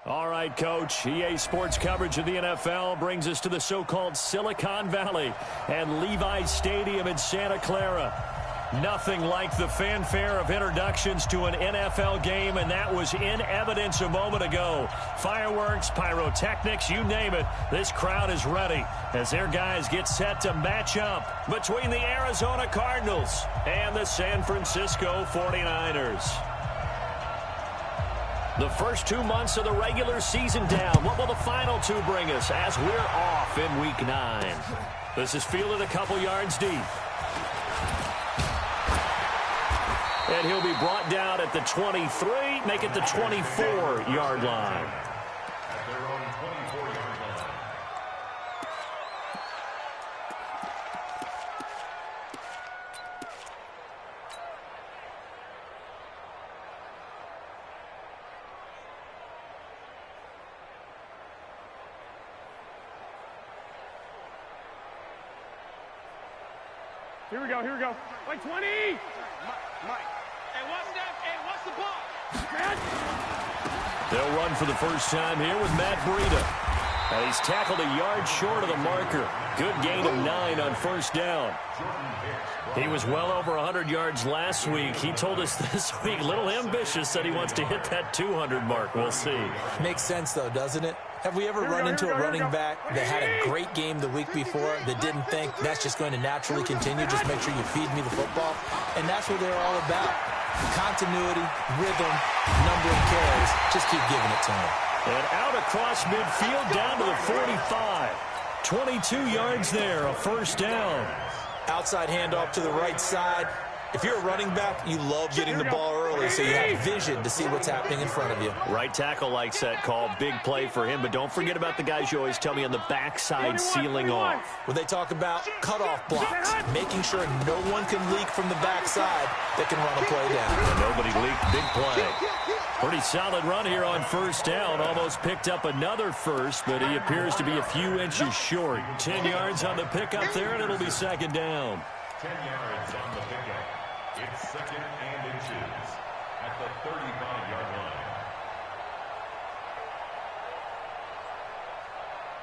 All right, Coach. EA Sports coverage of the NFL brings us to the so-called Silicon Valley and Levi's Stadium in Santa Clara. Nothing like the fanfare of introductions to an NFL game, and that was in evidence a moment ago. Fireworks, pyrotechnics, you name it. This crowd is ready as their guys get set to match up between the Arizona Cardinals and the San Francisco 49ers. The first 2 months of the regular season down. What will the final two bring us as we're off in Week 9? This is fielded a couple yards deep. And he'll be brought down at the 23, make it the 24-yard line. Here we go, here we go. Like 20! Mike. Hey, what's that? Hey, what's the ball? They'll run for the first time here with Matt Breida. And he's tackled a yard short of the marker. Good gain of 9 on first down. He was well over 100 yards last week. He told us this week, a little ambitious, said he wants to hit that 200 mark. We'll see. Makes sense, though, doesn't it? Have we ever run into a running back that had a great game the week before that didn't think that's just going to naturally continue? Just make sure you feed me the football. And that's what they're all about. Continuity, rhythm, number of carries. Just keep giving it to him. And out across midfield down to the 45. 22 yards there, a first down. Outside handoff to the right side. If you're a running back, you love getting the ball early so you have vision to see what's happening in front of you. Right tackle likes that call. Big play for him. But don't forget about the guys you always tell me on the backside sealing off. When they talk about cutoff blocks, making sure no one can leak from the backside that can run a play down. And nobody leaked. Big play. Pretty solid run here on first down. Almost picked up another first, but he appears to be a few inches short. 10 yards on the pickup there, and it'll be second down. 10 yards on the pickup. It's second and inches at the 35-yard line.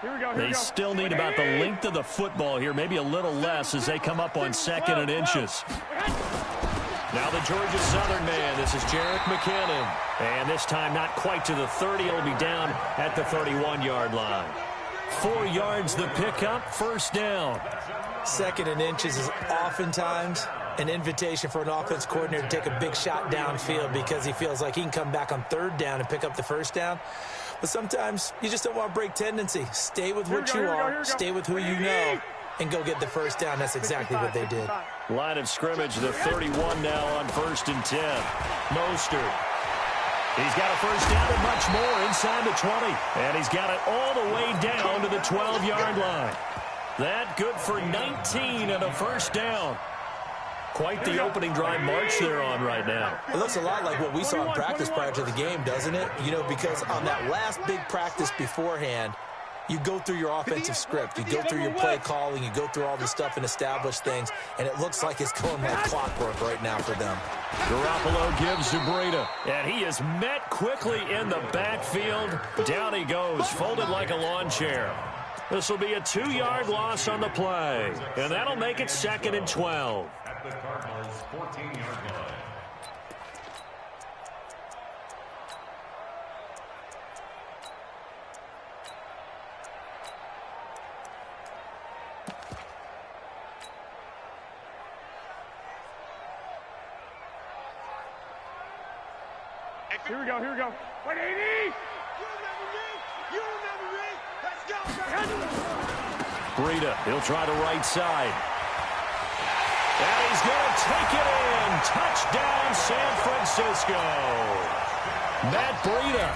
Here we go, They still need about the length of the football here, maybe a little less as they come up on second and inches. Now the Georgia Southern man, this is Jerick McKinnon. And this time not quite to the 30, it'll be down at the 31-yard line. 4 yards the pickup, first down. Second and inches is oftentimes an invitation for an offense coordinator to take a big shot downfield because he feels like he can come back on third down and pick up the first down. But sometimes you just don't want to break tendency. Stay with what you are, stay with who you know, and go get the first down. That's exactly what they did. Line of scrimmage, the 31 now on first and 10. Mostert. He's got a first down and much more inside the 20. And he's got it all the way down to the 12-yard line. That good for 19 and a first down. Quite the opening drive march they're on right now. It looks a lot like what we saw in practice prior to the game, doesn't it? You know, because on that last big practice beforehand, you go through your offensive script. You go through your play calling. You go through all this stuff and establish things. And it looks like it's going like clockwork right now for them. Garoppolo gives to Breida. And he is met quickly in the backfield. Down he goes, folded like a lawn chair. This will be a 2-yard loss on the play. And that'll make it second and 12. At the Cardinals' 14-yard line. Here we go, here we go. 180! You remember me? Let's go! Breida, he'll try the right side. And he's going to take it in. Touchdown, San Francisco. Matt Breida,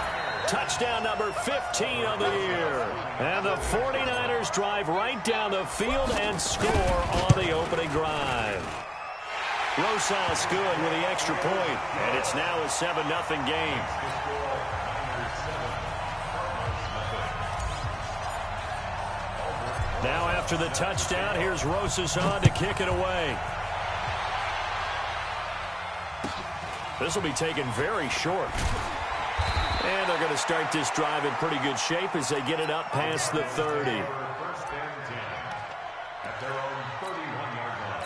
touchdown number 15 of the year. And the 49ers drive right down the field and score on the opening drive. Rosas good with the extra point, and it's now a 7-0 game. Now after the touchdown, here's Rosas on to kick it away. This will be taken very short. And they're going to start this drive in pretty good shape as they get it up past the 30. First and 10 at their own 31-yard line.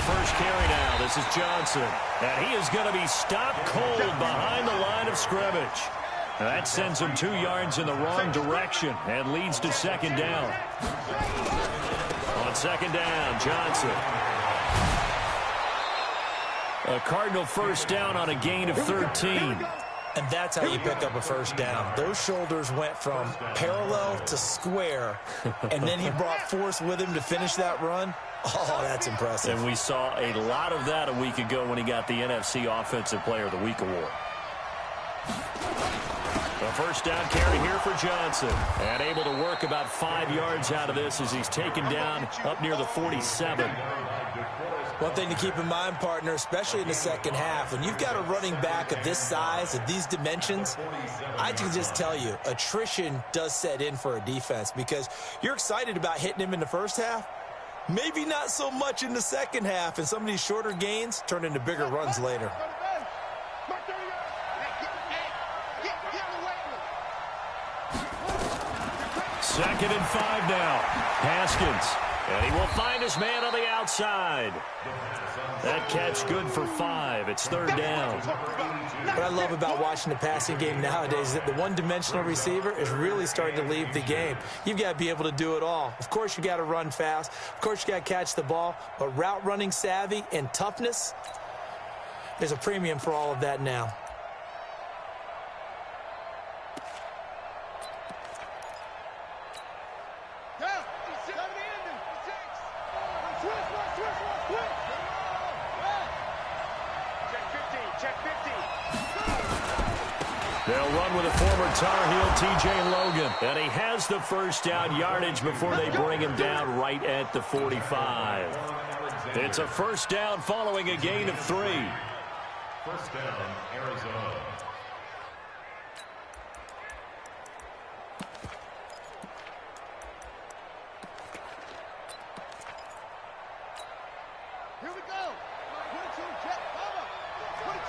First carry now. This is Johnson. And he is going to be stopped cold behind the line of scrimmage. That sends him 2 yards in the wrong direction and leads to second down. On second down, Johnson. A Cardinal first down on a gain of 13. And that's how you pick up a first down. Those shoulders went from parallel to square, and then he brought force with him to finish that run. Oh, that's impressive. And we saw a lot of that a week ago when he got the NFC Offensive Player of the Week award. The first down carry here for Johnson. And able to work about 5 yards out of this as he's taken down up near the 47. One thing to keep in mind, partner, especially in the second half, when you've got a running back of this size, of these dimensions, I can just tell you, attrition does set in for a defense because you're excited about hitting him in the first half. Maybe not so much in the second half, and some of these shorter gains turn into bigger runs later. Second and 5 now. Haskins. And he will find his man on the outside. That catch good for 5. It's third down. What I love about watching the passing game nowadays is that the one-dimensional receiver is really starting to leave the game. You've got to be able to do it all. Of course, you got to run fast. Of course, you got to catch the ball. But route running savvy and toughness, there's a premium for all of that now. They'll run with a former Tar Heel, T.J. Logan. And he has the first down yardage before they bring him down right at the 45. It's a first down following a gain of 3. First down, Arizona. Here we go. 22, jet, cover. 22,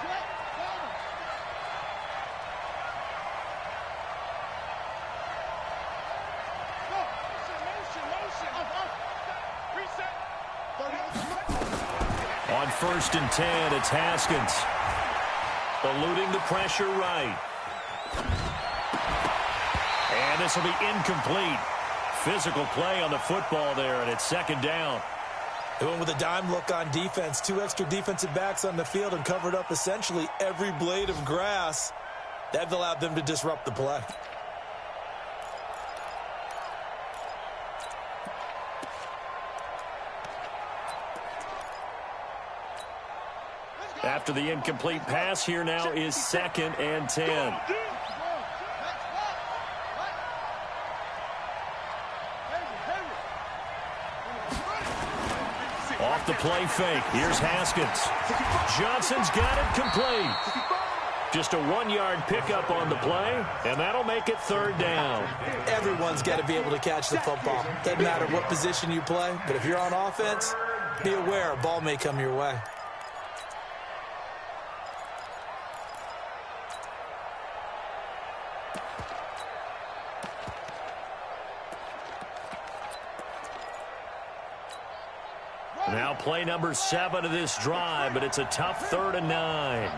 jet, cover. Go. Motion. Reset. On first and 10, it's Haskins. Eluding the pressure right. And this will be incomplete. Physical play on the football there, and it's second down. They went with a dime look on defense. 2 extra defensive backs on the field and covered up essentially every blade of grass. That allowed them to disrupt the play. After the incomplete pass, here now is second and 10. Off the play fake. Here's Haskins. Johnson's got it complete. Just a 1-yard pickup on the play, and that'll make it third down. Everyone's got to be able to catch the football. Doesn't matter what position you play, but if you're on offense, be aware a ball may come your way. Now play number 7 of this drive, but it's a tough 3rd and 9.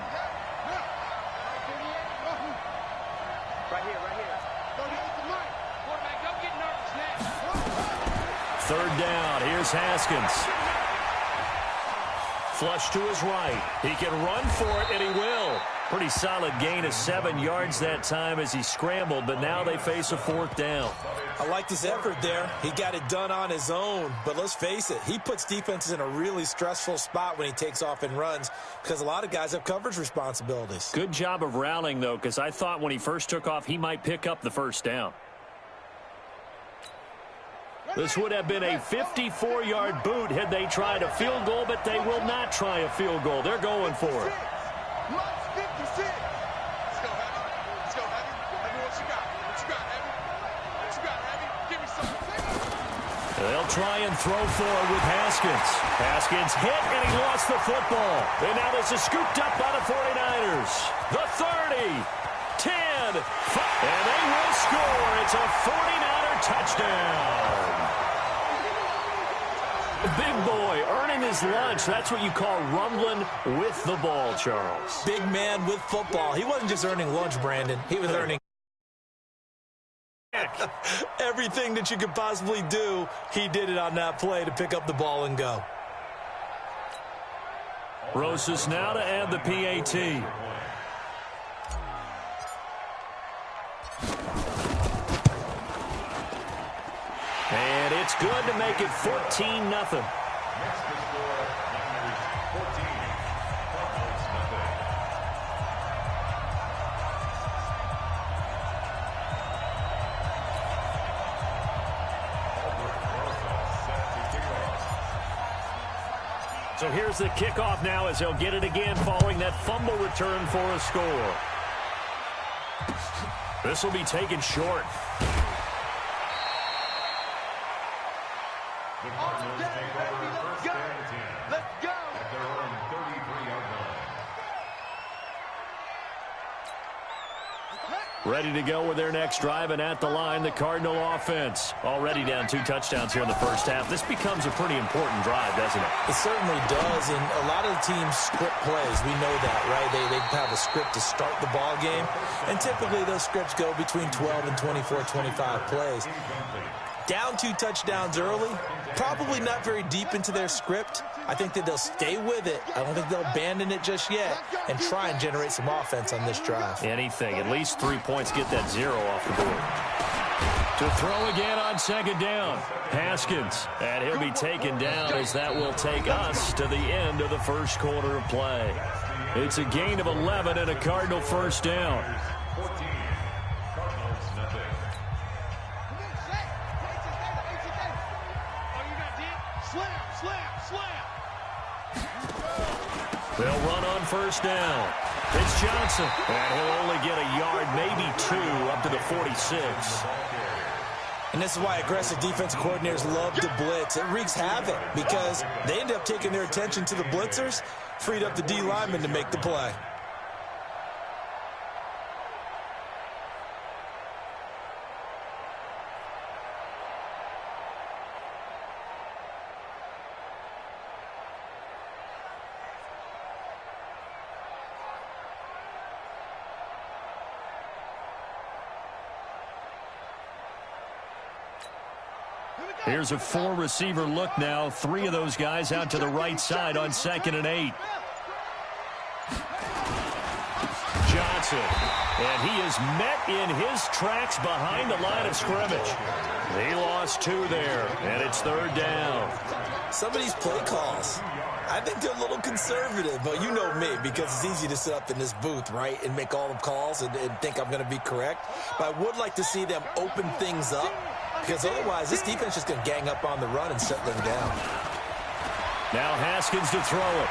Third down. Here's Haskins. Flush to his right. He can run for it, and he will. Pretty solid gain of 7 yards that time as he scrambled, but now they face a 4th down. I like his effort there. He got it done on his own, but let's face it, he puts defenses in a really stressful spot when he takes off and runs because a lot of guys have coverage responsibilities. Good job of rallying, though, because I thought when he first took off, he might pick up the 1st down. This would have been a 54-yard boot had they tried a field goal, but they will not try a field goal. They're going for it. They'll try and throw forward with Haskins. Haskins hit, and he lost the football. And now this is scooped up by the 49ers. The 30, 10, 5, and they will score. It's a 49er touchdown. Big boy earning his lunch. That's what you call rumbling with the ball, Charles. Big man with football. He wasn't just earning lunch, Brandon. He was earning everything that you could possibly do. He did it on that play to pick up the ball and go. Rosas now to add the PAT. And it's good to make it 14-0. So here's the kickoff now as they'll get it again following that fumble return for a score. This will be taken short. Ready to go with their next drive, and at the line, the Cardinal offense. Already down 2 touchdowns here in the first half. This becomes a pretty important drive, doesn't it? It certainly does, and a lot of the teams script plays. We know that, right? They have a script to start the ball game, and typically those scripts go between 12 and 24, 25 plays. Down 2 touchdowns early, probably not very deep into their script. I think that they'll stay with it. I don't think they'll abandon it just yet and try and generate some offense on this drive. Anything. At least 3 points, get that 0 off the board. To throw again on 2nd down. Haskins. And he'll be taken down as that will take us to the end of the first quarter of play. It's a gain of 11 and a Cardinal 1st down. They'll run on 1st down. It's Johnson. And he'll only get a yard, maybe 2, up to the 46. And this is why aggressive defensive coordinators love to blitz. It wreaks havoc because they end up taking their attention to the blitzers, freed up the D lineman to make the play. Here's a 4-receiver look now. 3 of those guys out to the right side on 2nd and 8. Johnson. And he is met in his tracks behind the line of scrimmage. He lost 2 there, and it's 3rd down. Some of these play calls, I think they're a little conservative, but you know me, because it's easy to sit up in this booth, right, and make all the calls and think I'm going to be correct. But I would like to see them open things up, because otherwise this defense is just going to gang up on the run and shut them down. Now Haskins to throw it.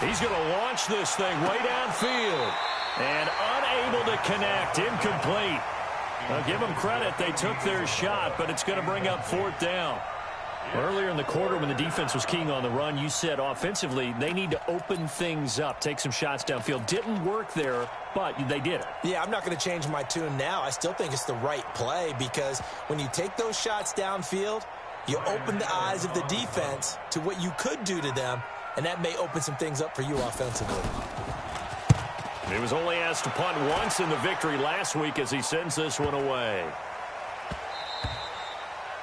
He's going to launch this thing way downfield. And unable to connect. Incomplete. I'll give them credit. They took their shot, but it's going to bring up 4th down. Earlier in the quarter when the defense was keying on the run, you said offensively they need to open things up, take some shots downfield. Didn't work there, but they did it. Yeah, I'm not going to change my tune now. I still think it's the right play because when you take those shots downfield, you open the eyes of the defense to what you could do to them, and that may open some things up for you offensively. He was only asked to punt once in the victory last week as he sends this one away.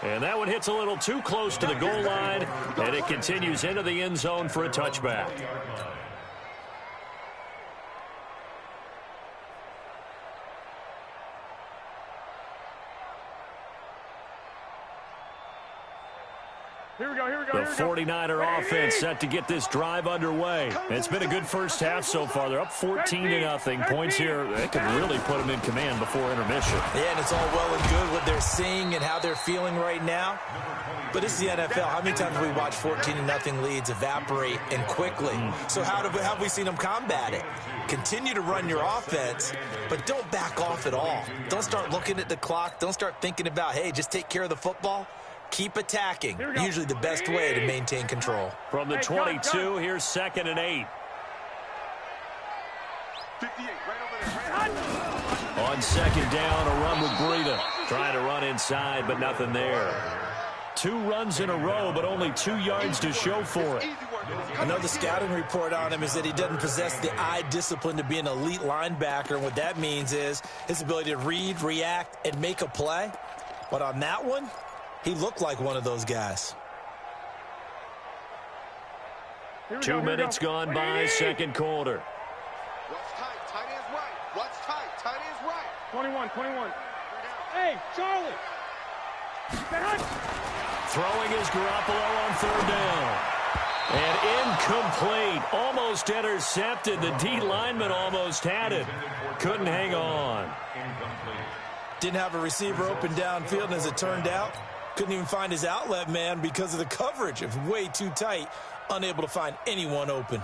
And that one hits a little too close to the goal line, and it continues into the end zone for a touchback. The 49er offense set to get this drive underway. It's been a good first half so far. They're up 14-0. Points here, they could really put them in command before intermission. Yeah, and it's all well and good what they're seeing and how they're feeling right now. But this is the NFL. How many times have we watched 14-0 leads evaporate and quickly? So how have we seen them combat it? Continue to run your offense, but don't back off at all. Don't start looking at the clock. Don't start thinking about, hey, just take care of the football. Keep attacking. Usually the best way to maintain control. From the 22, here's 2nd and 8. 58, right over there. On 2nd down, a run with Breida. Trying to run inside, but nothing there. 2 runs in a row, but only 2 yards to show for it. Another scouting report on him is that he doesn't possess the eye discipline to be an elite linebacker. And what that means is his ability to read, react, and make a play. But on that one, he looked like one of those guys. 2 minutes gone by, 2nd quarter. What's tight? Tight end's right. What's tight? Tight end's right. 21. Hey, Charlie. Throwing is Garoppolo on 3rd down. And incomplete. Almost intercepted. The D lineman almost had it. Couldn't hang on. Didn't have a receiver open downfield, and as it turned out, couldn't even find his outlet man because of the coverage. It was way too tight. Unable to find anyone open.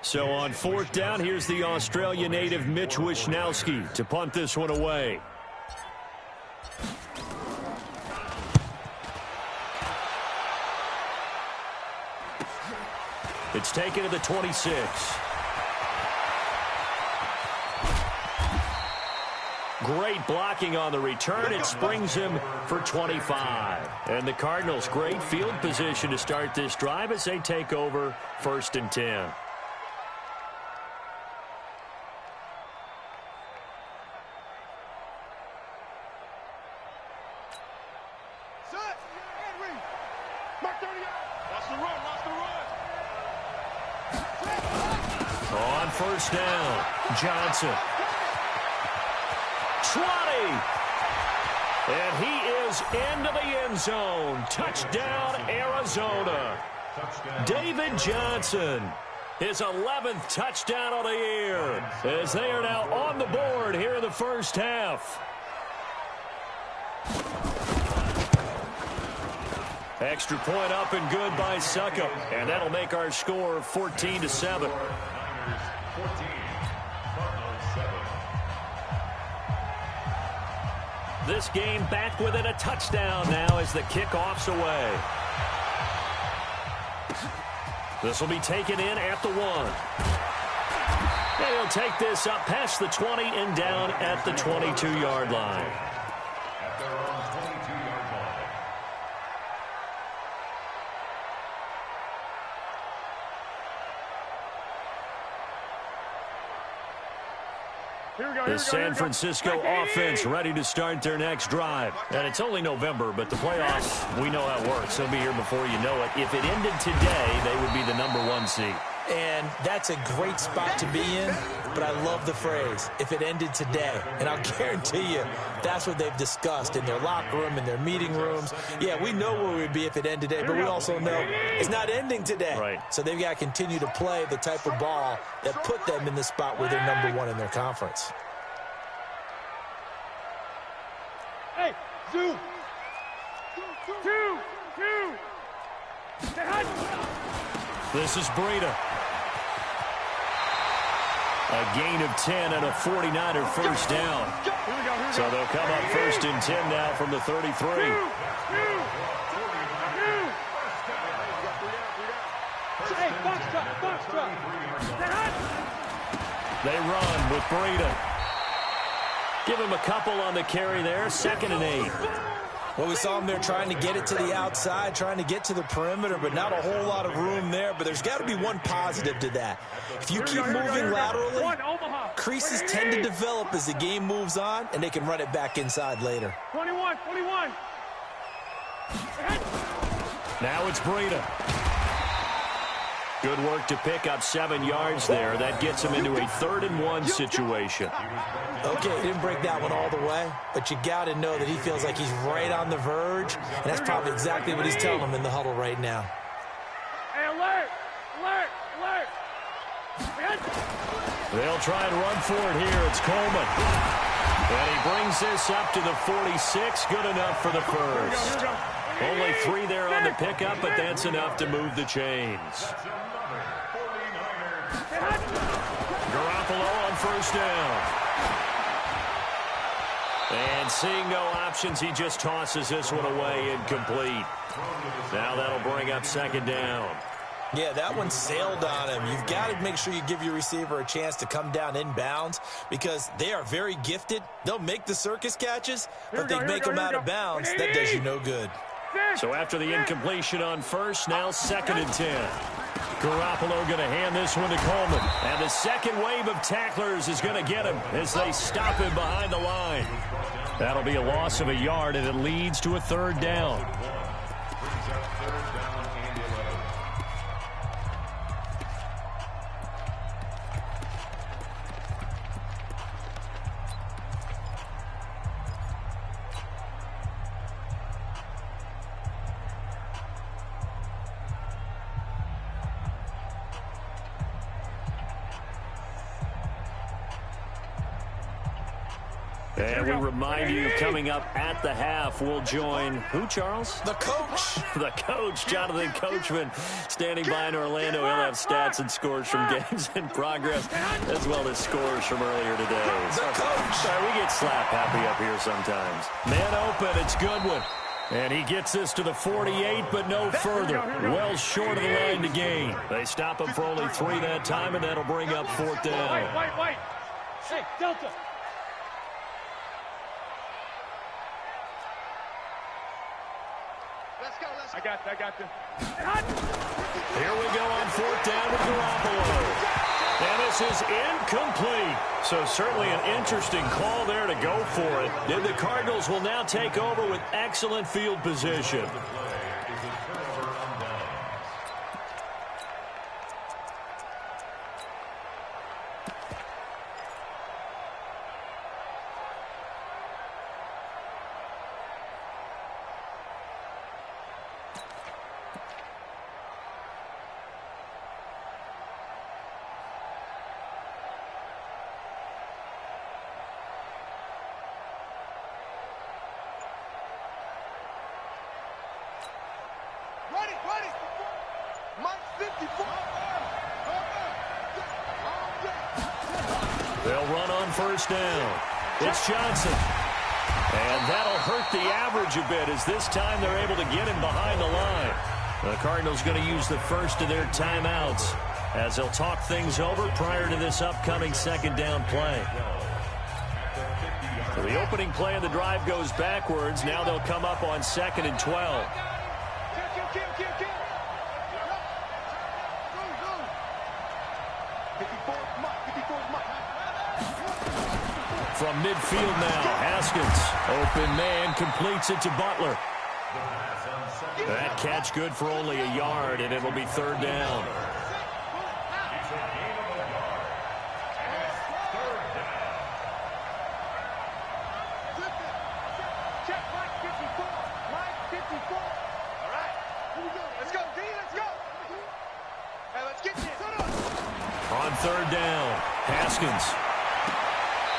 So on 4th down, here's the Australia native Mitch Wishnowsky to punt this one away. It's taken to the 26. Great blocking on the return. It springs him for 25. And the Cardinals, great field position to start this drive as they take over 1st and 10. On 1st down, Johnson. 20. And he is into the end zone. Touchdown, Arizona. David Johnson, his 11th touchdown of the year, as they are now on the board here in the first half. Extra point up and good by Suckup, and that'll make our score 14-7. This game back within a touchdown now as the kickoff's away. This will be taken in at the 1. And he'll take this up past the 20 and down at the 22-yard line. At their own 22-yard line. The San Francisco offense ready to start their next drive. And it's only November, but the playoffs, we know how it works. They'll be here before you know it. If it ended today, they would be the #1 seed. And that's a great spot to be in, but I love the phrase, if it ended today. And I'll guarantee you, that's what they've discussed in their locker room, in their meeting rooms. Yeah, we know where we'd be if it ended today, but we also know it's not ending today. Right. So they've got to continue to play the type of ball that put them in the spot where they're #1 in their conference. Hey, Zoo. Two. This is Breida. A gain of 10 and a 49er first down. So they'll come up 1st and 10 now from the 33. They run with Breida. Give him a couple on the carry there. 2nd and 8. Well, we saw him there trying to get it to the outside, trying to get to the perimeter, but not a whole lot of room there. But there's got to be one positive to that. If you keep moving laterally, creases tend to develop as the game moves on, and they can run it back inside later. 21. Now it's Breida. Good work to pick up 7 yards there. That gets him into a 3rd-and-1 situation. Okay, he didn't break that one all the way, but you got to know that he feels like he's right on the verge, and that's probably exactly what he's telling him in the huddle right now. Hey, alert! Alert! Alert! They'll try and run for it here. It's Coleman. And he brings this up to the 46. Good enough for the first. Only 3 there on the pickup, but that's enough to move the chains. Garoppolo on 1st down. And seeing no options, he just tosses this one away incomplete. Now that'll bring up 2nd down. Yeah, that one sailed on him. You've got to make sure you give your receiver a chance to come down inbounds because they are very gifted. They'll make the circus catches, but they make them out of bounds. That does you no good. So after the incompletion on 1st, now 2nd and 10. Garoppolo going to hand this one to Coleman. And the second wave of tacklers is going to get him as they stop him behind the line. That'll be a loss of a yard, and it leads to a 3rd down. And we remind you, coming up at the half, we'll join who, Charles? The coach. The coach, Jonathan Coachman, standing by in Orlando. He'll have stats and scores from games in progress, as well as scores from earlier today. The coach. Sorry, we get slap happy up here sometimes. Man open, it's Goodwin. And he gets this to the 48, but no further. Well short of the line to gain. They stop him for only 3 that time, and that'll bring up 4th down. Wait. Hey, Delta. I got you. Here we go on 4th down with Garoppolo. And this is incomplete. So certainly an interesting call there to go for it. And the Cardinals will now take over with excellent field position. Ready. Mike 54. They'll run on 1st down. It's Johnson. And that'll hurt the average a bit as this time they're able to get him behind the line. The Cardinals going to use the first of their timeouts as they'll talk things over prior to this upcoming 2nd down play. So the opening play of the drive goes backwards. Now they'll come up on 2nd and 12. From midfield now, Haskins. Open man, completes it to Butler. That catch good for only a yard, and it'll be 3rd down. On 3rd down, Haskins.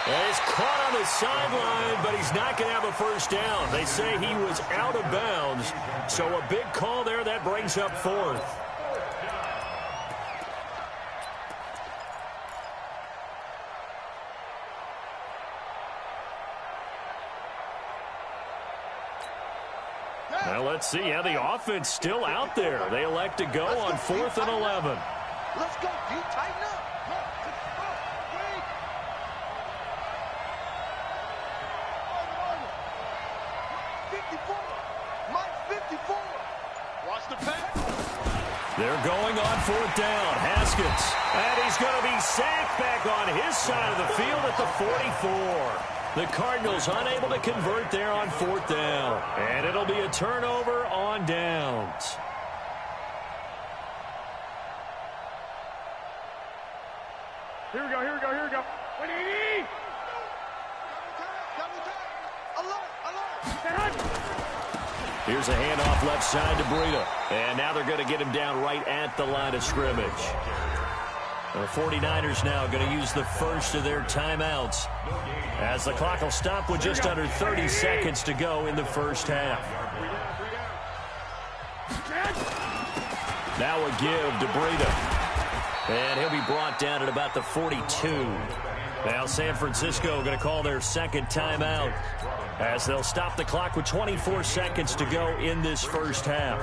And he's caught on the sideline, but he's not going to have a 1st down. They say he was out of bounds, so a big call there that brings up 4th. Now let's see how the offense still out there. They elect to go on 4th and 11. Let's go, D. Tighten up. 54. Mike 54. Watch the pass. They're going on 4th down. Haskins. And he's going to be sacked back on his side of the field at the 44. The Cardinals unable to convert there on 4th down. And it'll be a turnover on downs. go, here we go, here we go. 180! Here's a handoff left side to Breida. And now they're going to get him down right at the line of scrimmage. The 49ers now going to use the first of their timeouts as the clock will stop with just under 30 seconds to go in the first half. Now a give to Breida. And he'll be brought down at about the 42. Now San Francisco going to call their second timeout as they'll stop the clock with 24 seconds to go in this first half.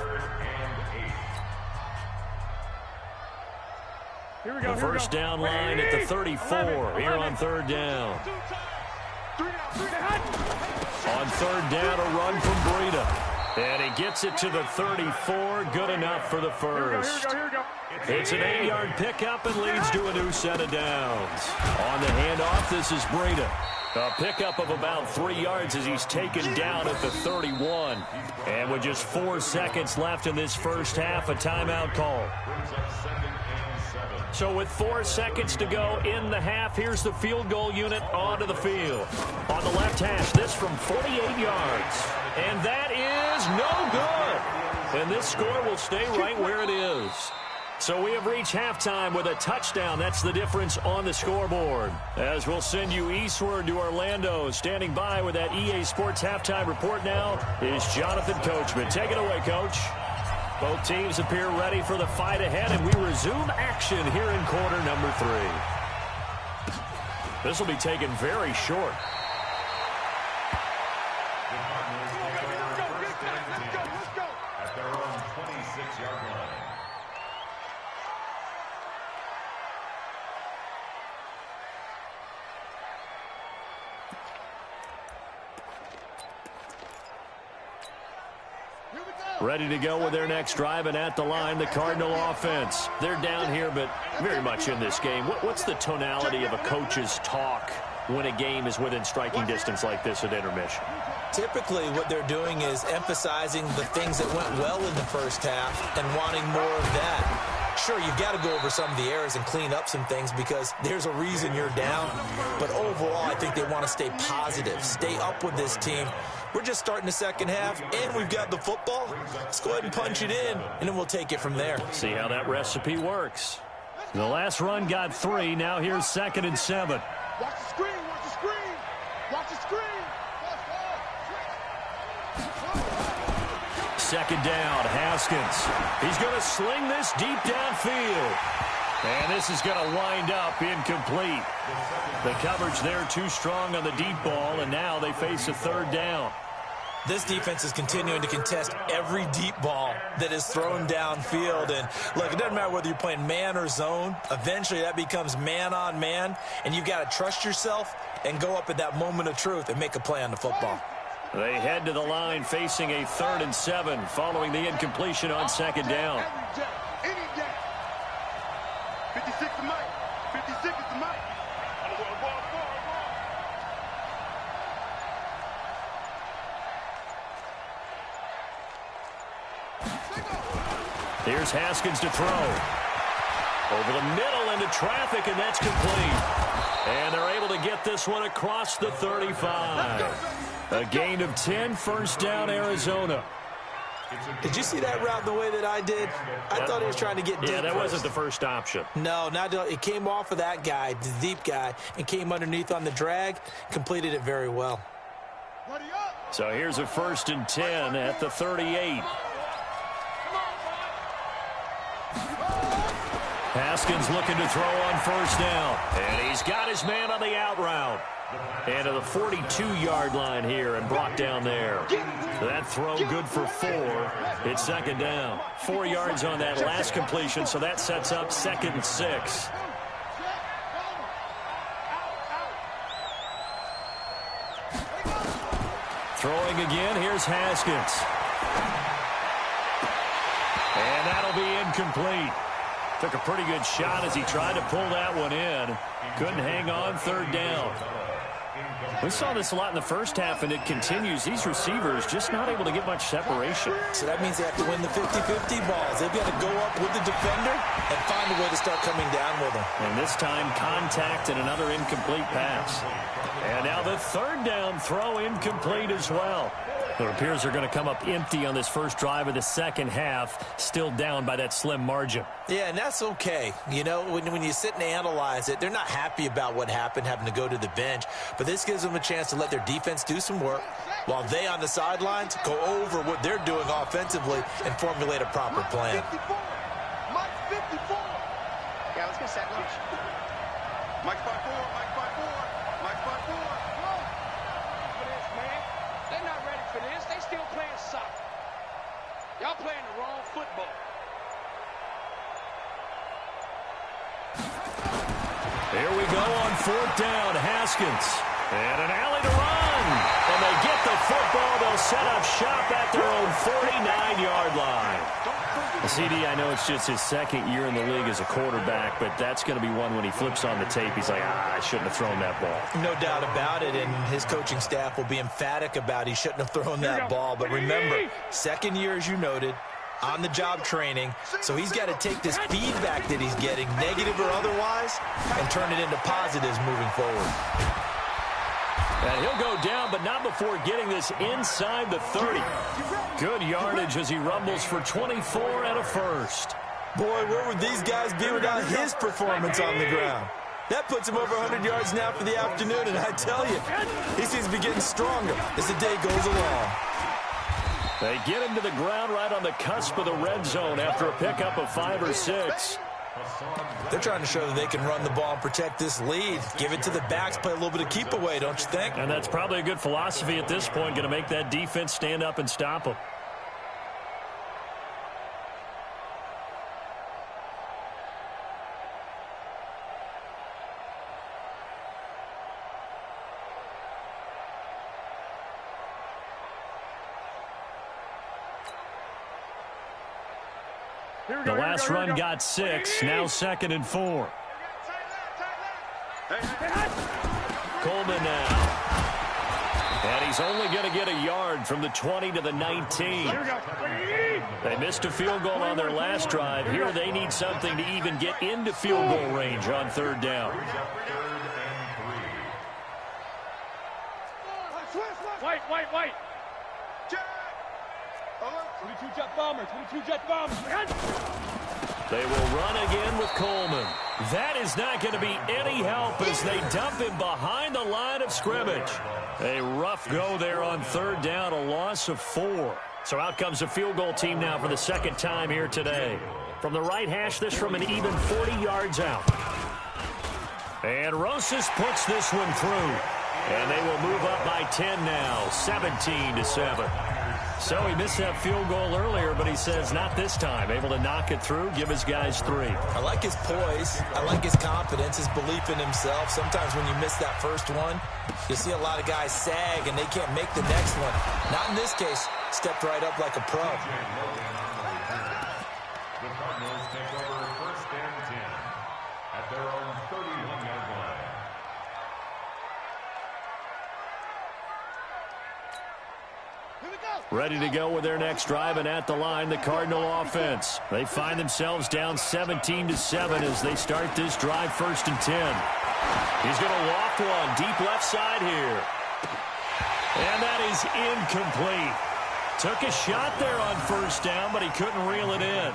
Here we go, the first down line at the 34 here on third down. On third down, a run from Breida. And he gets it to the 34. Good enough for the first. Here we go. It's an 8-yard pickup and leads to a new set of downs. On the handoff, this is Breida. A pickup of about 3 yards as he's taken down at the 31. And with just 4 seconds left in this first half, a timeout call. So with 4 seconds to go in the half, here's the field goal unit onto the field. On the left hash, this from 48 yards. And that is no good. And this score will stay right where it is. So we have reached halftime with a touchdown. That's the difference on the scoreboard. As we'll send you eastward to Orlando. Standing by with that EA Sports halftime report now is Jonathan Coachman. Take it away, Coach. Both teams appear ready for the fight ahead, and we resume action here in quarter number 3. This will be taken very short. At their own 26-yard line. Ready to go with their next drive, and at the line, the Cardinal offense. They're down here, but very much in this game. What's the tonality of a coach's talk when a game is within striking distance like this at intermission? Typically, what they're doing is emphasizing the things that went well in the first half and wanting more of that. Sure, you've got to go over some of the errors and clean up some things because there's a reason you're down. But overall, I think they want to stay positive, stay up with this team. We're just starting the second half, and we've got the football. Let's go ahead and punch it in, and then we'll take it from there. See how that recipe works. The last run got 3. Now here's 2nd and 7. Watch the screen, watch the screen. Watch the screen. Second down, Haskins. He's going to sling this deep downfield. And this is going to wind up incomplete. The coverage there too strong on the deep ball, and now they face a third down. This defense is continuing to contest every deep ball that is thrown downfield. And, look, it doesn't matter whether you're playing man or zone. Eventually, that becomes man-on-man, and you've got to trust yourself and go up at that moment of truth and make a play on the football. They head to the line facing a 3rd and 7 following the incompletion on 2nd down. Any day. 56 to Mike. 56 to Mike. Here's Haskins to throw. Over the middle into traffic, and that's complete. And they're able to get this one across the 35. A gain of 10, first down, Arizona. Did you see that route the way that I did? I thought he was trying to get deep. Yeah, that first. wasn't the first option. No, it came off of that guy, the deep guy, and came underneath on the drag, completed it very well. So here's a 1st and 10 at the 38. Haskins looking to throw on 1st down. And he's got his man on the out route. And to the 42-yard line here and brought down there. That throw good for 4. It's 2nd down. 4 yards on that last completion, so that sets up 2nd and 6. Throwing again, here's Haskins. And that'll be incomplete. Took a pretty good shot as he tried to pull that one in. Couldn't hang on, 3rd down. We saw this a lot in the first half, and it continues. These receivers just not able to get much separation. So that means they have to win the 50-50 balls. They've got to go up with the defender and find a way to start coming down with them. And this time, contact and another incomplete pass. And now the third down throw incomplete as well. It appears they're going to come up empty on this first drive of the second half, still down by that slim margin. Yeah, and that's okay. You know, when you sit and analyze it, they're not happy about what happened, having to go to the bench. But this gives them a chance to let their defense do some work while they on the sidelines go over what they're doing offensively and formulate a proper plan. Mike 54. Yeah, let's get set lunch. Mike 54, Mike 54, Mike 54. For this, man. They're not ready for this. They still playing soccer. Y'all playing the wrong football. Here we go on fourth down. Haskins. And an alley to run. And they get the football. They'll set up shop at their own 49-yard line. CD, I know it's just his second year in the league as a quarterback, but that's going to be one when he flips on the tape. He's like, I shouldn't have thrown that ball. No doubt about it, and his coaching staff will be emphatic about he shouldn't have thrown that ball. But remember, second year, as you noted, on-the-job training, so he's got to take this feedback that he's getting, negative or otherwise, and turn it into positives moving forward. And he'll go down, but not before getting this inside the 30. Good yardage as he rumbles for 24 and a first. Boy, where would these guys be without his performance on the ground? That puts him over 100 yards now for the afternoon, and I tell you, he seems to be getting stronger as the day goes along. They get him to the ground right on the cusp of the red zone after a pickup of 5 or 6. They're trying to show that they can run the ball and protect this lead. Give it to the backs, play a little bit of keep away, don't you think? And that's probably a good philosophy at this point, going to make that defense stand up and stop them. The last run got 6, now 2nd and 4. Coleman now. And he's only going to get a yard from the 20 to the 19. They missed a field goal on their last drive. Here they need something to even get into field goal range on third down. Wait. 22 jet bomber, 22 jet bomber. They will run again with Coleman. That is not going to be any help as they dump him behind the line of scrimmage. A rough go there on third down, a loss of 4. So out comes the field goal team now for the second time here today. From the right hash, this from an even 40 yards out. And Rosas puts this one through. And they will move up by 10 now, 17-7. So he missed that field goal earlier, but he says not this time. Able to knock it through, give his guys 3. I like his poise. I like his confidence, his belief in himself. Sometimes when you miss that first one, you see a lot of guys sag and they can't make the next one. Not in this case. Stepped right up like a pro. The Cardinals take over first and 10 at their own 31-yard line. Ready to go with their next drive, and at the line, the Cardinal offense. They find themselves down 17-7 as they start this drive, 1st and 10. He's going to loft one deep left side here. And that is incomplete. Took a shot there on first down, but he couldn't reel it in.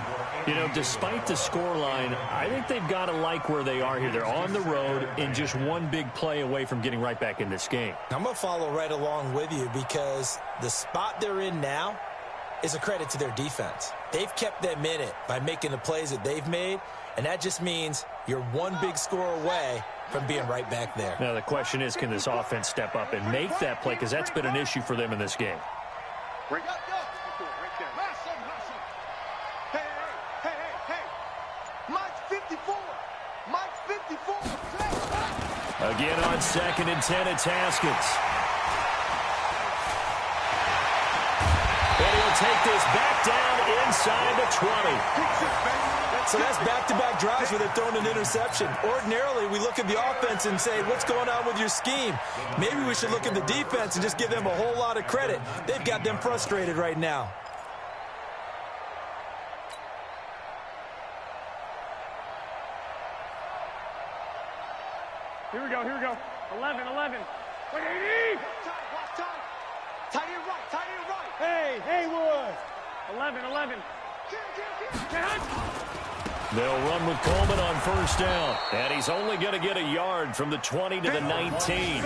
You know, despite the scoreline, I think they've got to like where they are here. They're on the road and just one big play away from getting right back in this game. I'm going to follow right along with you because the spot they're in now is a credit to their defense. They've kept them in it by making the plays that they've made, and that just means you're one big score away from being right back there. Now, the question is, can this offense step up and make that play? Because that's been an issue for them in this game. Right there. Hey. Mike 54. Mike 54. Again on 2nd and 10, it's Haskins. And he'll they'll take this back down inside the 20. So that's back-to-back drives where they're throwing an interception. Ordinarily, we look at the offense and say, what's going on with your scheme? Maybe we should look at the defense and just give them a whole lot of credit. They've got them frustrated right now. Here we go, here we go. 11, 11. Wait, 80! Watch time. Tight end right. Hey, Haywood! 11, 11. They'll run with Coleman on first down. And he's only going to get a yard from the 20 to the 19.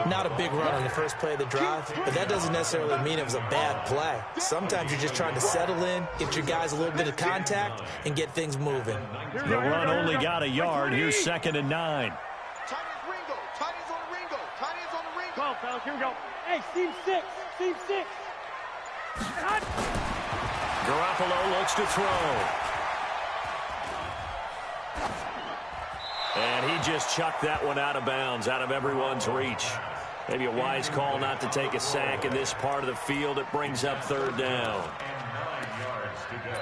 Not a big run on the first play of the drive, but that doesn't necessarily mean it was a bad play. Sometimes you're just trying to settle in, get your guys a little bit of contact, and get things moving. The run only got a yard. Here's 2nd and 9. Tight ends on the Ringo. 12, fellas, here we go. Hey, Steve 6. Garoppolo looks to throw. And he just chucked that one out of bounds, out of everyone's reach. Maybe a wise call not to take a sack in this part of the field. It brings up 3rd down. And 9 yards to go.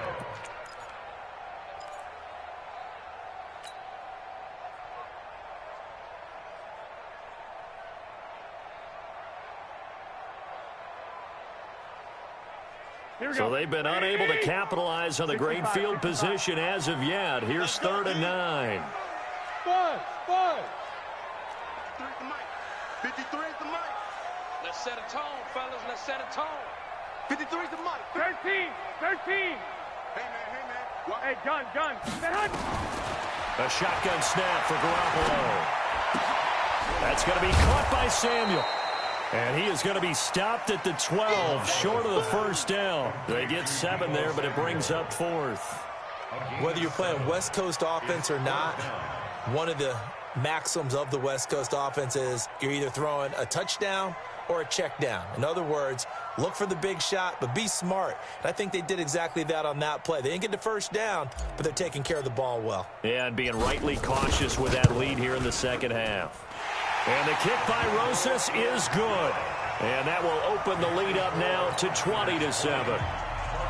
So they've been unable to capitalize on the great field position as of yet. Here's 3rd and 9. 53 is the mic. Let's set a tone, fellas. Let's set a tone. 53 is the mic. 13. Hey, man. What? Hey, gun. A shotgun snap for Garoppolo. That's going to be caught by Samuel. And he is going to be stopped at the 12, short of the first down. They get 7 there, but it brings up 4th. Whether you're playing West Coast offense or not, one of the maxims of the West Coast offense is you're either throwing a touchdown or a check down. In other words, look for the big shot, but be smart. And I think they did exactly that on that play. They didn't get the first down, but they're taking care of the ball well. Yeah, and being rightly cautious with that lead here in the second half. And the kick by Rosas is good. And that will open the lead up now to 20-7.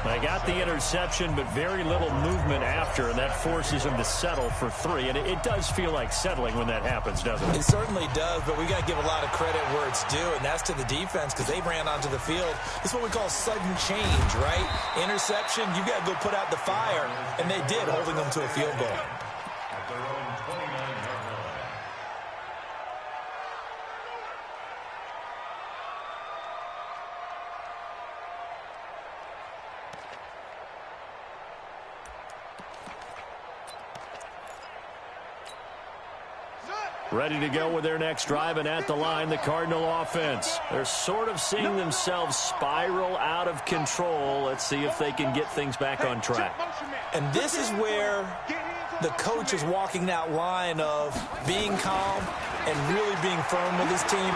They got the interception, but very little movement after, and that forces them to settle for 3. And it does feel like settling when that happens, doesn't it? It certainly does, but we got to give a lot of credit where it's due, and that's to the defense because they ran onto the field. This is what we call sudden change, right? Interception, you got to go put out the fire, and they did, holding them to a field goal. At their own 29-yard line. Ready to go with their next drive, and at the line, the Cardinal offense. They're sort of seeing themselves spiral out of control. Let's see if they can get things back on track. And this is where the coach is walking that line of being calm and really being firm with his team.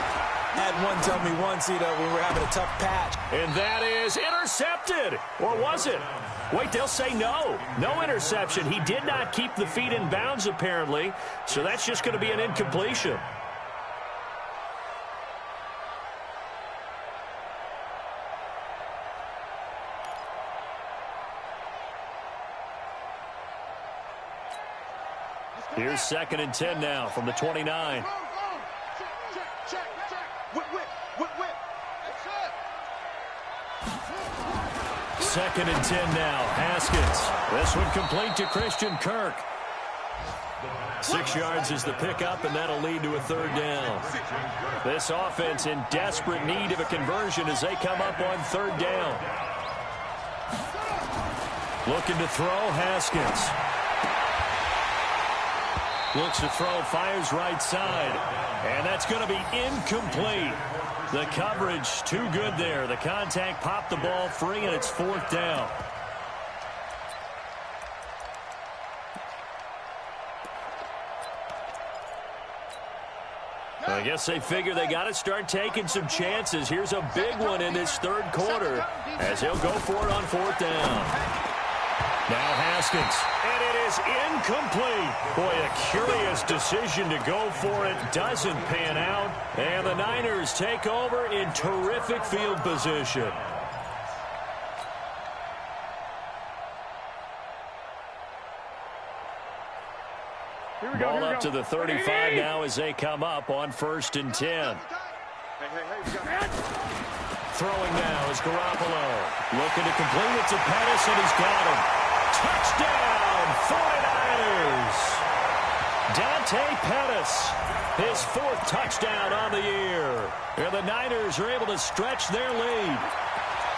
Had one tell me once, when we were having a tough patch. And that is intercepted. Or was it? Wait, they'll say no. No interception. He did not keep the feet in bounds, apparently. So that's just going to be an incompletion. Here's 2nd and 10 now from the 29. Check. Whip. That's it. 2nd and 10 now. Haskins. This one complete to Christian Kirk. 6 yards is the pickup, and that'll lead to a 3rd down. This offense in desperate need of a conversion as they come up on 3rd down. Looking to throw, Haskins. Looks to throw, fires right side. And that's going to be incomplete. The coverage too good there. The contact popped the ball free, and it's 4th down. I guess they figure they got to start taking some chances. Here's a big one in this 3rd quarter as he'll go for it on 4th down. Now Haskins, and it is incomplete. Boy, a curious decision to go for it. Doesn't pan out, and the Niners take over in terrific field position. Ball up to the 35 now as they come up on 1st and 10. Throwing now is Garoppolo. Looking to complete it to Pettis, and he's got him. Touchdown, 49ers. Dante Pettis, his 4th touchdown on the year. And the Niners are able to stretch their lead.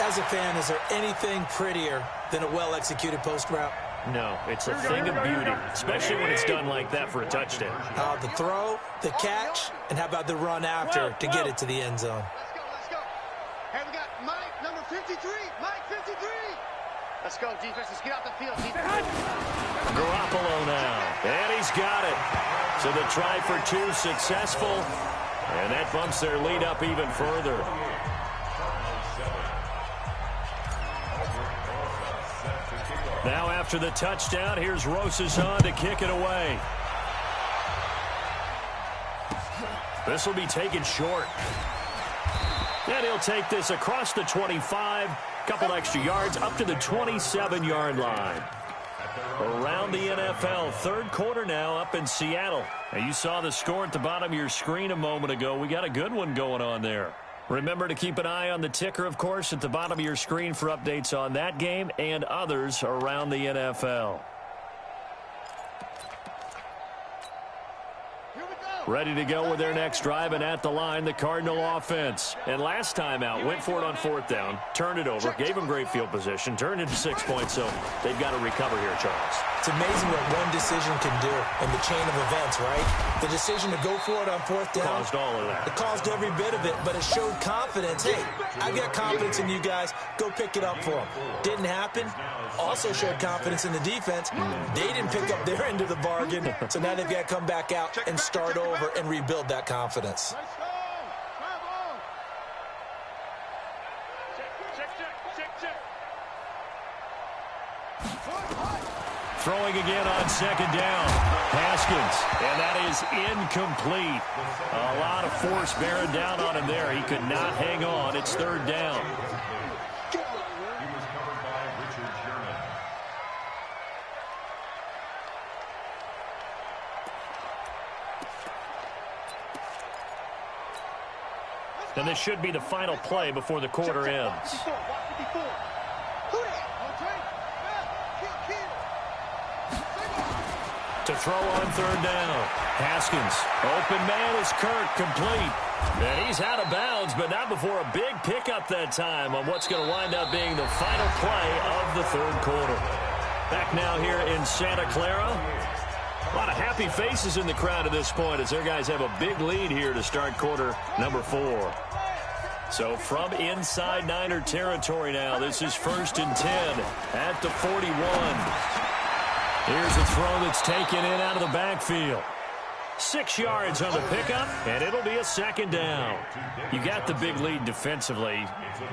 As a fan, is there anything prettier than a well-executed post route? No, it's a thing of beauty, especially when it's done like that for a touchdown. The throw, the catch, and how about the run after to get it to the end zone? Let's go. Hey, we got Mike, number 53. Mike, 53. Let's go, defense. Let's get out the field, defense. Garoppolo now, and he's got it. So the try for 2 successful, and that bumps their lead up even further. Now after the touchdown, here's Rosazon to kick it away. This will be taken short. And he'll take this across the 25, couple extra yards, up to the 27-yard line. Around the NFL, 3rd quarter now up in Seattle. Now you saw the score at the bottom of your screen a moment ago. We got a good one going on there. Remember to keep an eye on the ticker, of course, at the bottom of your screen for updates on that game and others around the NFL. Ready to go with their next drive, and at the line, the Cardinal offense. And last time out, went for it on 4th down, turned it over, gave them great field position, turned into 6 points, so they've got to recover here, Charles. It's amazing what one decision can do in the chain of events, right? The decision to go for it on 4th down. Caused all of that. It caused every bit of it, but it showed confidence. Hey, I've got confidence in you guys. Go pick it up for them. Didn't happen. Also showed confidence in the defense. They didn't pick up their end of the bargain, so now they've got to come back out and start over and rebuild that confidence. Throwing again on 2nd down. Haskins, and that is incomplete. A lot of force bearing down on him there. He could not hang on. It's 3rd down. He was covered by Richard Sherman. And this should be the final play before the quarter ends. To throw on 3rd down. Haskins. Open man is Kirk, complete. And he's out of bounds, but not before a big pickup that time on what's going to wind up being the final play of the 3rd quarter. Back now here in Santa Clara. A lot of happy faces in the crowd at this point as their guys have a big lead here to start quarter number 4. So from inside Niner territory now, this is 1st and 10 at the 41. Here's a throw that's taken in out of the backfield. 6 yards on the pickup, and it'll be a 2nd down. You got the big lead defensively,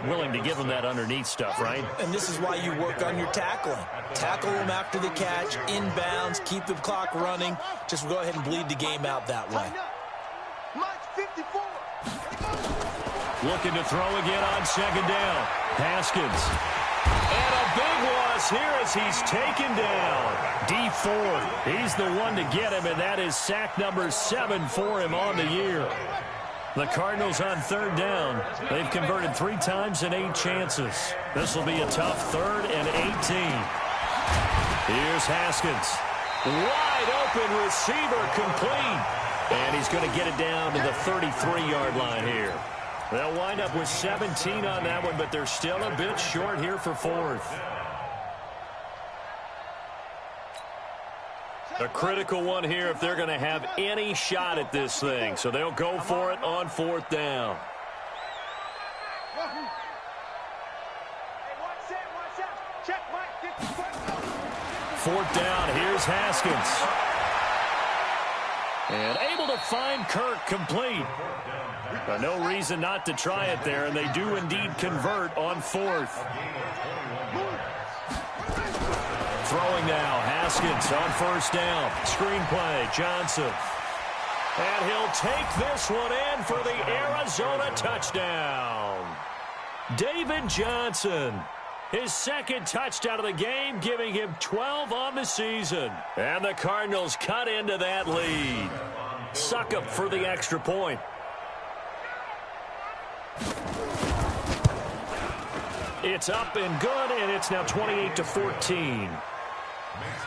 willing to give them that underneath stuff, right? And this is why you work on your tackling. Tackle them after the catch, inbounds, keep the clock running. Just go ahead and bleed the game out that way. Looking to throw again on 2nd down. Haskins. And a big loss here as he's taken down. D Ford, he's the one to get him, and that is sack number 7 for him on the year. The Cardinals on 3rd down. They've converted 3 times in 8 chances. This will be a tough 3rd and 18. Here's Haskins. Wide open receiver, complete. And he's going to get it down to the 33-yard line here. They'll wind up with 17 on that one, but they're still a bit short here for 4th. A critical one here if they're going to have any shot at this thing. So they'll go for it on 4th down. Fourth down, here's Haskins. And able to find Kirk, complete. No reason not to try it there, and they do indeed convert on 4th. Throwing now, Haskins on 1st down. Screenplay, Johnson. And he'll take this one in for the Arizona touchdown. David Johnson. His second touchdown of the game, giving him 12 on the season. And the Cardinals cut into that lead. Succop for the extra point. It's up and good, and it's now 28-14. Makes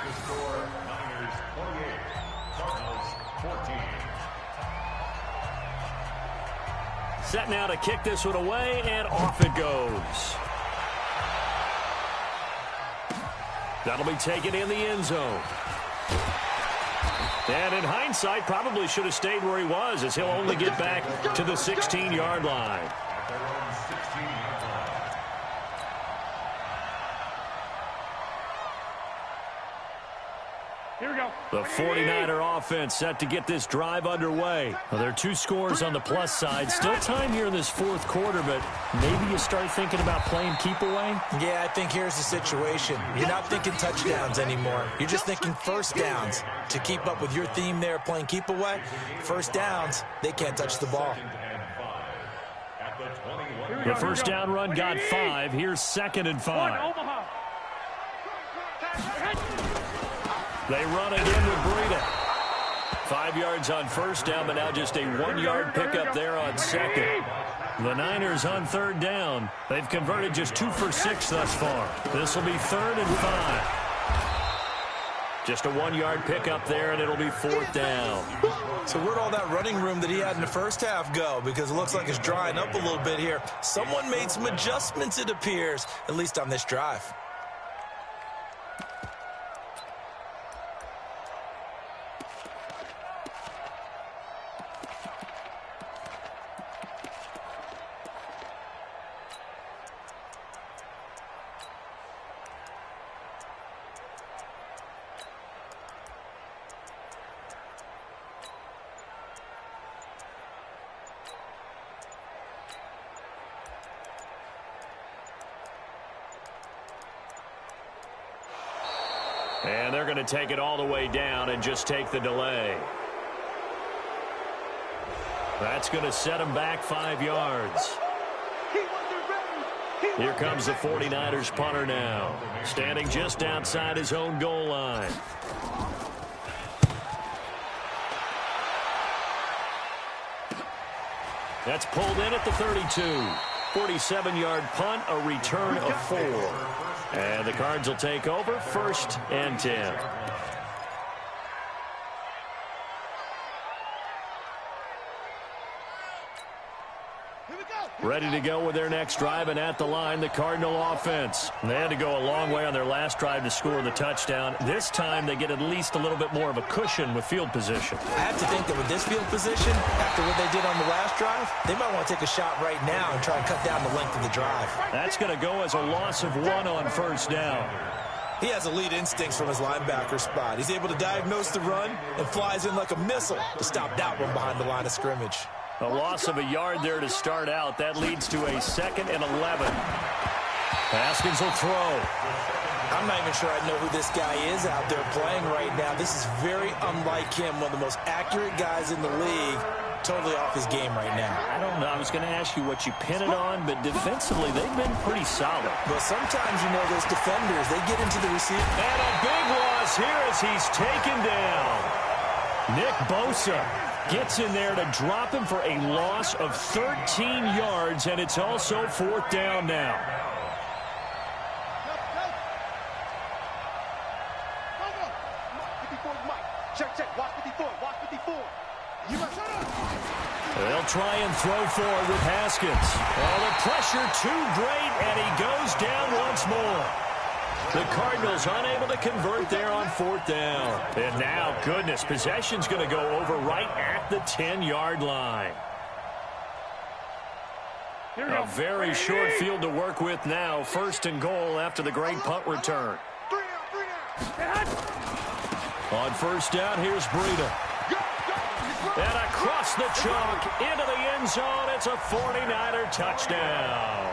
the score Niners 28, Cardinals 14. Set now to kick this one away, and off it goes. That'll be taken in the end zone. And in hindsight, probably should have stayed where he was, as he'll only get back to the 16-yard line. At their own 16-yard line. Here we go. The 49er offense set to get this drive underway. Well, there are 2 scores on the plus side. Still time here in this fourth quarter, but maybe you start thinking about playing keep away? Yeah, I think here's the situation. You're not thinking touchdowns anymore. You're just thinking first downs. To keep up with your theme there, playing keep away, first downs, they can't touch the ball. The first down run got 5. Here's 2nd and 5. They run again with Breida. 5 yards on first down, but now just a 1-yard pickup there on second. The Niners on third down. They've converted just 2 for 6 thus far. This will be 3rd and 5. Just a 1-yard pickup there, and it'll be 4th down. So where'd all that running room that he had in the first half go? Because it looks like it's drying up a little bit here. Someone made some adjustments, it appears, at least on this drive. And they're going to take it all the way down and just take the delay. That's going to set them back 5 yards. Here comes the 49ers punter now, standing just outside his own goal line. That's pulled in at the 32. 47-yard punt, a return of 4. And the Cards will take over, 1st and 10. Ready to go with their next drive, and at the line, the Cardinal offense. They had to go a long way on their last drive to score the touchdown. This time, they get at least a little bit more of a cushion with field position. I have to think that with this field position, after what they did on the last drive, they might want to take a shot right now and try and cut down the length of the drive. That's going to go as a loss of 1 on first down. He has elite instincts from his linebacker spot. He's able to diagnose the run and flies in like a missile to stop that one behind the line of scrimmage. A loss of a yard there to start out. That leads to a 2nd and 11. Haskins will throw. I'm not even sure I know who this guy is out there playing right now. This is very unlike him, one of the most accurate guys in the league. Totally off his game right now. I don't know. I was going to ask you what you pin it on, but defensively, they've been pretty solid. But sometimes, you know, those defenders, they get into the receiver. And a big loss here as he's taken down. Nick Bosa gets in there to drop him for a loss of 13 yards, and it's also 4th down now. They'll try and throw forward with Haskins. Oh, the pressure too great, and he goes down once more. The Cardinals unable to convert there on 4th down. And now, goodness, possession's going to go over right at the 10-yard line. A very short field to work with now. 1st and goal after the great punt return. On 1st down, here's Breida. And across the chalk into the end zone, it's a 49er touchdown.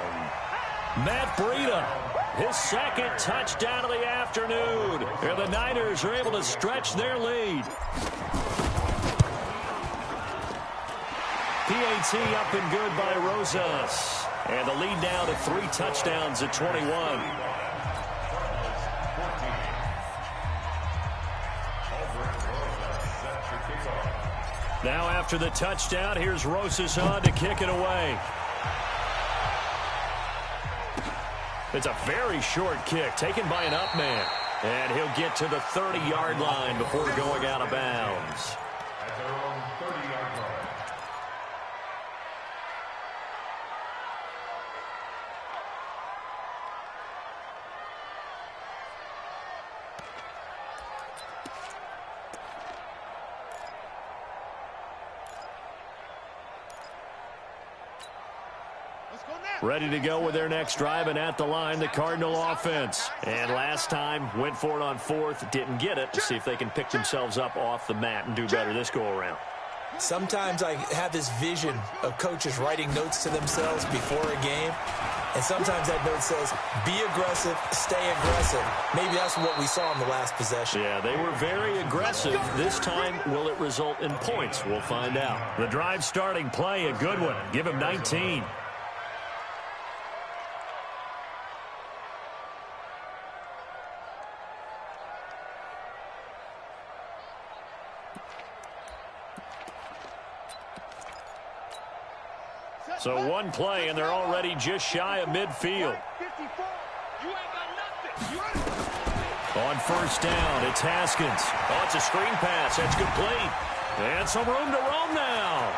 Matt Breida, his 2nd touchdown of the afternoon. And the Niners are able to stretch their lead. PAT up and good by Rosas. And the lead now to 3 touchdowns at 21. Now after the touchdown, here's Rosas on to kick it away. It's a very short kick taken by an up man. And he'll get to the 30-yard line before going out of bounds. At their own 30-yard line. Ready to go with their next drive, and at the line, the Cardinal offense. And last time, went for it on 4th, didn't get it. Let's see if they can pick themselves up off the mat and do better this go-around. Sometimes I have this vision of coaches writing notes to themselves before a game, and sometimes that note says, be aggressive, stay aggressive. Maybe that's what we saw in the last possession. Yeah, they were very aggressive. This time, will it result in points? We'll find out. The drive starting play, a good one. Give him 19. So one play, and they're already just shy of midfield. On first down, it's Haskins. Oh, it's a screen pass. That's complete. And some room to roam now.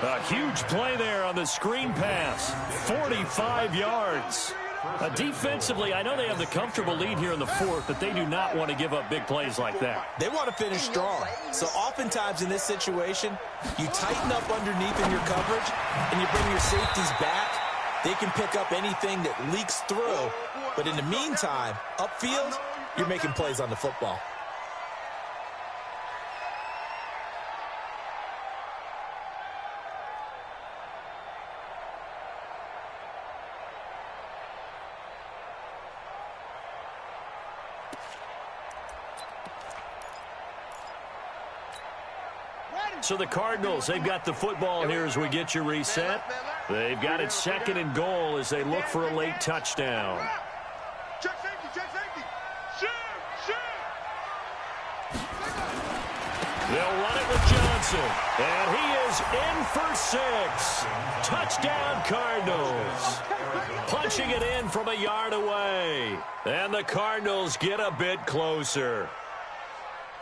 A huge play there on the screen pass. 45 yards. Defensively, I know they have the comfortable lead here in the 4th, but they do not want to give up big plays like that. They want to finish strong. So oftentimes in this situation, you tighten up underneath in your coverage, and you bring your safeties back. They can pick up anything that leaks through. But in the meantime, upfield, you're making plays on the football. So the Cardinals, they've got the football here as we get you reset. They've got it 2nd and goal as they look for a late touchdown. Check safety, check safety. Shoot. They'll run it with Johnson. And he is in for 6. Touchdown, Cardinals. Punching it in from a yard away. And the Cardinals get a bit closer.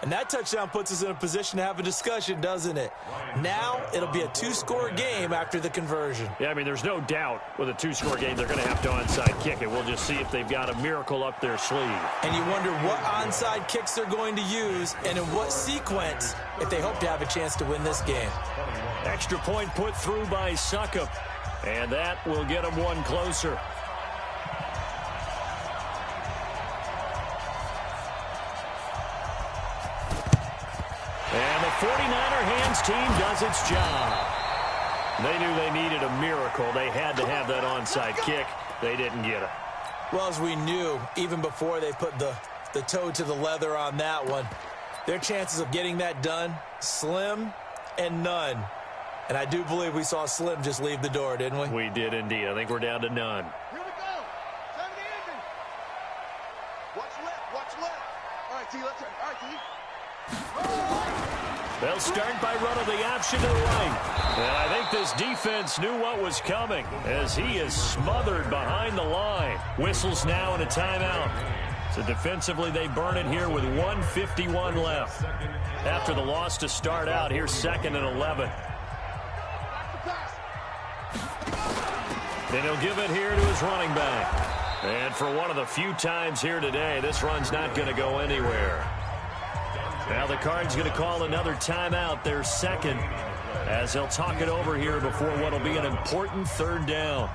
And that touchdown puts us in a position to have a discussion, doesn't it? Now it'll be a 2-score game after the conversion. Yeah, I mean, there's no doubt with a 2-score game they're going to have to onside kick it. We'll just see if they've got a miracle up their sleeve. And you wonder what onside kicks they're going to use and in what sequence if they hope to have a chance to win this game. Extra point put through by Suckup. And that will get them one closer. And the 49er hands team does its job. They knew they needed a miracle. They had to have that onside kick. They didn't get it. Well, as we knew, even before they put the toe to the leather on that one, their chances of getting that done, slim and none. And I do believe we saw Slim just leave the door, didn't we? We did indeed. I think we're down to none. Here we go. 7 to engine. Watch left, watch left. All right, T, let's turn. All right, T. They'll start by running the option to the right. And I think this defense knew what was coming as he is smothered behind the line. Whistles now and a timeout. So defensively, they burn it here with 1:51 left. After the loss to start out, here's 2nd and 11. Then he'll give it here to his running back. And for one of the few times here today, this run's not going to go anywhere. Now the Cards going to call another timeout, their 2nd, as they'll talk it over here before what will be an important 3rd down.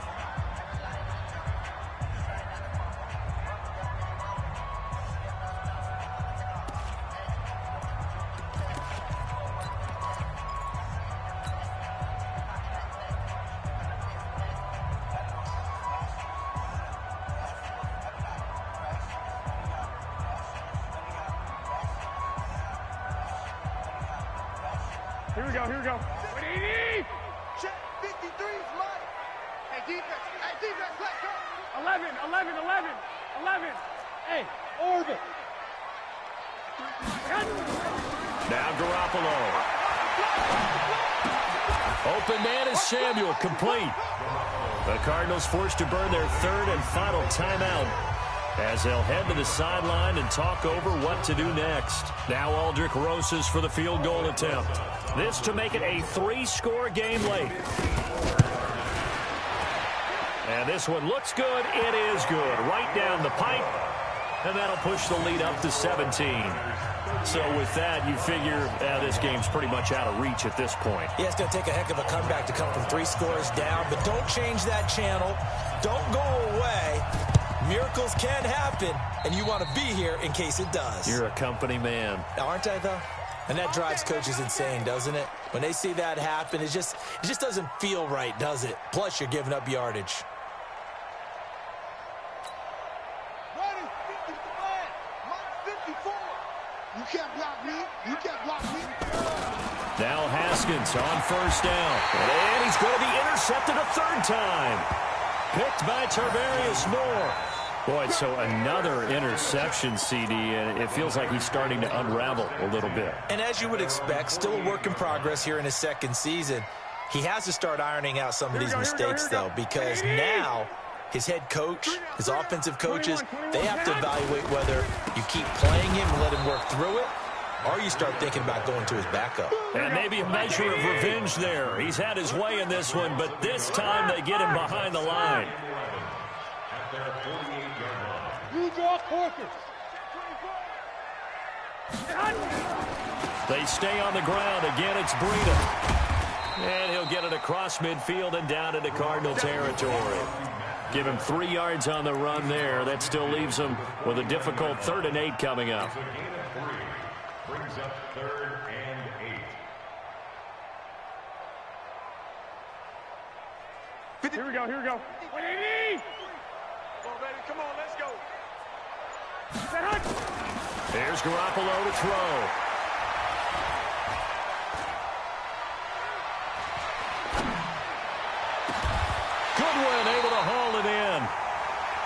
Here we go. 180. defense. Hey, defense, let's go. 11. Hey, orbit. Now Garoppolo. Open man is Samuel, complete. The Cardinals forced to burn their third and final timeout as they'll head to the sideline and talk over what to do next. Now Aldrich Rosas for the field goal attempt. This to make it a 3-score game late. And this one looks good. It is good. Right down the pipe. And that'll push the lead up to 17. So with that, you figure this game's pretty much out of reach at this point. Yeah, it's going to take a heck of a comeback to come from 3 scores down. But don't change that channel. Don't go away. Miracles can happen, and you want to be here in case it does. You're a company man. Aren't I, though? And that drives coaches insane, doesn't it? When they see that happen, it just doesn't feel right, does it? Plus, you're giving up yardage. Ready, 55, Mike 54. You can't block me. You can't block me. Now Haskins on first down. And he's going to be intercepted a third time. Picked by Tarvarius Moore. Boy, so another interception, CD, and it feels like he's starting to unravel a little bit. And as you would expect, still a work in progress here in his second season. He has to start ironing out some of these mistakes, though, because now his head coach, his offensive coaches, they have to evaluate whether you keep playing him and let him work through it, or you start thinking about going to his backup. And maybe a measure of revenge there. He's had his way in this one, but this time they get him behind the line. You draw Corkers. They stay on the ground. Again, it's Breida. And he'll get it across midfield and down into Cardinal territory. Give him 3 yards on the run there. That still leaves him with a difficult 3rd and 8 coming up. Brings up 3rd and 8. Here we go. 180. Come on, baby. Come on, let's go. There's Garoppolo to throw. Goodwin able to haul it in.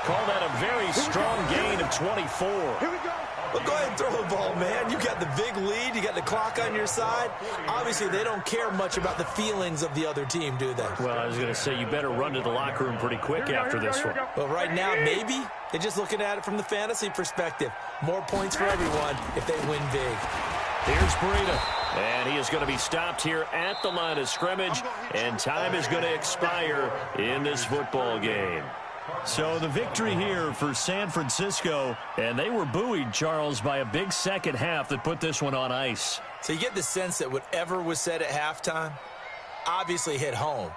Call that a very strong gain of 24. Here we go. Well, go ahead and throw the ball, man. You got the big lead. You got the clock on your side. Obviously, they don't care much about the feelings of the other team, do they? Well, I was going to say, you better run to the locker room pretty quick after this one. Well, right now, maybe they're just looking at it from the fantasy perspective. More points for everyone if they win big. Here's Breida. And he is going to be stopped here at the line of scrimmage. And time is going to expire in this football game. So the victory here for San Francisco, and they were buoyed, Charles, by a big second half that put this one on ice. So you get the sense that whatever was said at halftime obviously hit home.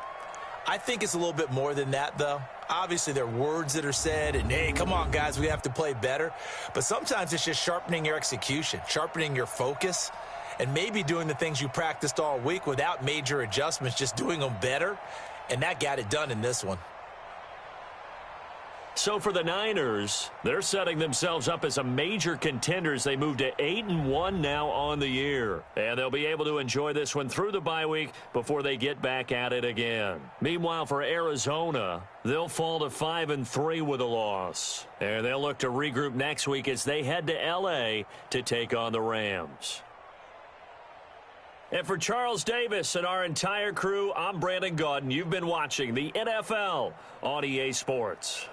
I think it's a little bit more than that, though. Obviously, there are words that are said, and, hey, come on, guys, we have to play better. But sometimes it's just sharpening your execution, sharpening your focus, and maybe doing the things you practiced all week without major adjustments, just doing them better. And that got it done in this one. So for the Niners, they're setting themselves up as a major contender as they move to 8-1 now on the year. And they'll be able to enjoy this one through the bye week before they get back at it again. Meanwhile, for Arizona, they'll fall to 5-3 with a loss. And they'll look to regroup next week as they head to L.A. to take on the Rams. And for Charles Davis and our entire crew, I'm Brandon Gaudin. You've been watching the NFL on EA Sports.